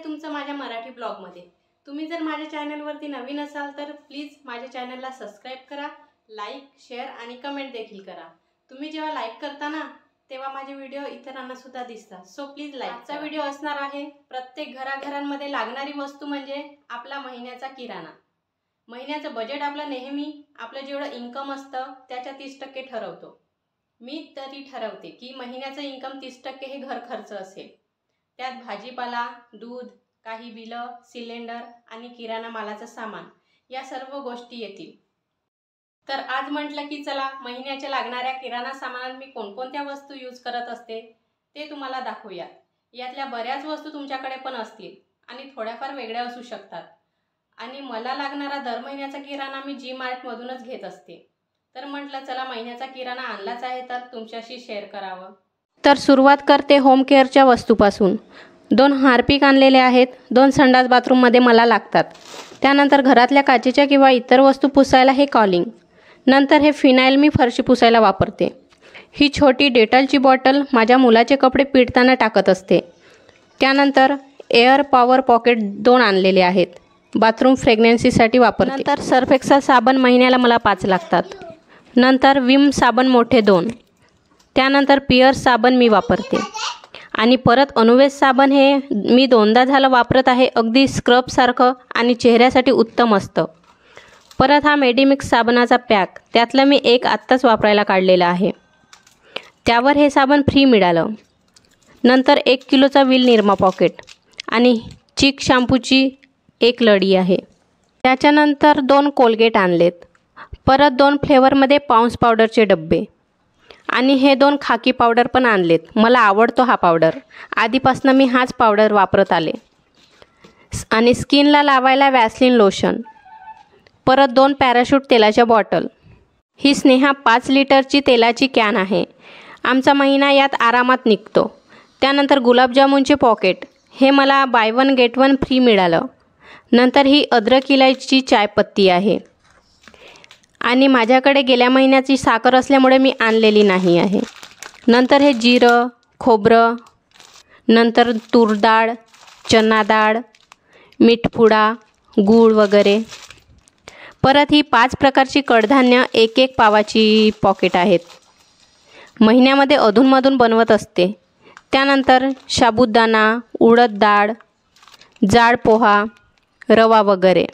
तुमचं माझ्या मराठी ब्लॉगमध्ये। तुम्ही जर माझ्या चॅनलवरती नवीन असाल तर प्लीज माझ्या चॅनलला सबस्क्राइब करा, लाईक, शेअर आणि कमेंट देखील करा। तुम्ही जेव्हा लाईक करता ना तेव्हा माझे व्हिडिओ इतरांना सुद्धा दिसतात, सो प्लीज लाईक। आजचा व्हिडिओ असणार आहे प्रत्येक घराघरांमध्ये लागणारी वस्तू म्हणजे आपला महिन्याचा किराणा। महिन्याचं बजेट आपलं नेहमी आपलं जेवढं इन्कम असतं त्याच्या 30% ठरवतो। मी तरी ठरवते की महिन्याचं इन्कम 30% हे घर खर्च असेल, त्यात भाजीपाला, दूध, काही बिलं, सिलेंडर आणि किराणा मालाचं सामान या सर्व गोष्टी येतील। तर आज म्हटलं की चला महिन्याच्या लागणाऱ्या किराणा सामानात मी कोणकोणत्या वस्तू यूज करत असते ते तुम्हाला दाखवूया। यातल्या बऱ्याच वस्तू तुमच्याकडे पण असतील आणि थोड्याफार वेगळ्या असू शकतात आणि मला लागणारा दर महिन्याचा किराणा मी जी मार्ट मधूनच घेत असते। तर म्हटलं चला महिन्याचा किराणा आणलाच आहे तर तुमच्याशी शेअर करावं। तर सुरुवात करते होम केअरच्या वस्तूपासून। 2 हार्पिक आणलेले आहेत, 2 संडास बाथरूममध्ये मला लागतात। त्यानंतर घरातल्या काचेच्या किंवा इतर वस्तू पुसायला हे कॉलिंग। नंतर हे फिनाईल मी फरशी पुसायला वापरते। ही छोटी डेटॉलची बॉटल माझ्या मुलाचे कपडे पिळताना टाकत असते। त्यानंतर एअर पॉवर पॉकेट 2 आणलेले आहेत, बाथरूम फ्रेग्रन्सीसाठी वापरते। नंतर सर्फ एक्सेल साबण महिन्याला मला 5 लागतात। नंतर विम साबण मोठे 2। त्यानंतर पिअर्स साबण मी वापरते आणि परत अनुवेश साबण हे मी 2दा झालं वापरत आहे, अगदी स्क्रबसारखं आणि चेहऱ्यासाठी उत्तम असतं। परत हा मेडिमिक्स साबणाचा पॅक, त्यातलं मी एक आत्ताच वापरायला काढलेला आहे, त्यावर हे साबण फ्री मिळालं। नंतर 1 किलोचा व्हील निरमा पॉकेट आणि चिक शॅम्पूची 1 लढी आहे। त्याच्यानंतर 2 कोलगेट आणलेत, परत 2 फ्लेवरमध्ये पाऊंड्स पावडरचे डब्बे आणि हे 2 खाकी पावडर पण आणलेत। मला आवडतो हा पावडर, आधीपासून मी हाच पावडर वापरत आले। आणि स्किनला लावायला वॅसलीन लोशन, परत 2 पॅराशूट तेलाच्या बॉटल। ही स्नेहा 5 लिटरची तेलाची कॅन आहे, आमचा महिना यात आरामात निघतो। त्यानंतर गुलाबजामुनचे पॉकेट, हे मला बाय 1 गेट 1 फ्री मिळालं। नंतर ही अद्रक इलायची चायपत्ती आहे आणि माझ्याकडे गेल्या महिन्याची साखर असल्यामुळे मी आणलेली नाही आहे। नंतर हे जिरं, खोबरं, नंतर तूर डाळ, चना डाळ, मीठपुडा, गूळ वगैरे। परत ही 5 प्रकारची कडधान्य 1-1 पावाची पॉकेट आहेत, महिन्यामध्ये अधूनमधून बनवत असते। त्यानंतर साबुदाणा, उडद डाळ, जाड पोहा, रवा वगैरे।